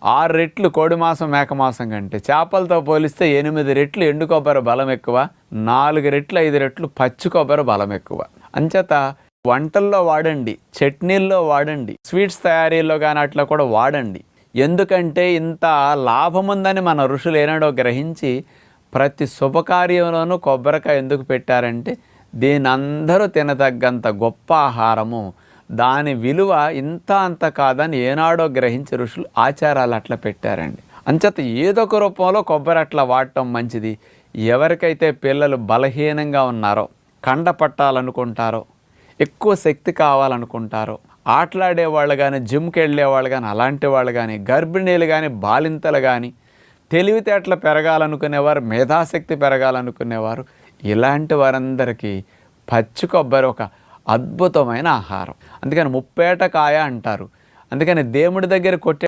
6 రెట్లు కోడి మాంసం మేక మాంసం కంటే చేపలతో పోలిస్తే 8 రెట్లు ఎండు కొబ్బరి బలం ఎక్కువ, 4 రెట్లు 5 రెట్లు పచ్చి కొబ్బరి బలం ఎక్కువ. అంచేత వంటల్లో వాడండి, చట్నీల్లో వాడండి, స్వీట్స్ తయారీలో కానీ అట్లా కూడా వాడండి. ఎందుకంటే ఇంత లాభం ఉందని మన ఋషులు ఏనాడో గ్రహించి ప్రతి శుభకార్యంలోనూ కొబ్బరికాయ ఎందుకు పెట్టారంటే దీని అందరూ తినదగ్గంత గొప్ప ఆహారము, దాని విలువ ఇంత అంత కాదని ఏనాడో గ్రహించి ఋషులు ఆచారాలు అట్లా పెట్టారండి. అంచేత ఏదో ఒక రూపంలో కొబ్బరి అట్లా వాడటం మంచిది. ఎవరికైతే పిల్లలు బలహీనంగా ఉన్నారో, కండ పట్టాలనుకుంటారో, ఎక్కువ శక్తి కావాలనుకుంటారో, ఆటలాడేవాళ్ళు కానీ, జిమ్కి వెళ్ళేవాళ్ళు కానీ, అలాంటి వాళ్ళు కానీ, గర్భిణీలు కానీ, బాలింతలు కానీ, తెలివితేటలు పెరగాలనుకునేవారు, మేధాశక్తి పెరగాలనుకునేవారు, ఇలాంటి వారందరికీ పచ్చి కొబ్బరి ఒక అద్భుతమైన ఆహారం. అందుకని ముప్పేట కాయ అంటారు. అందుకని దేవుడి దగ్గర కొట్టే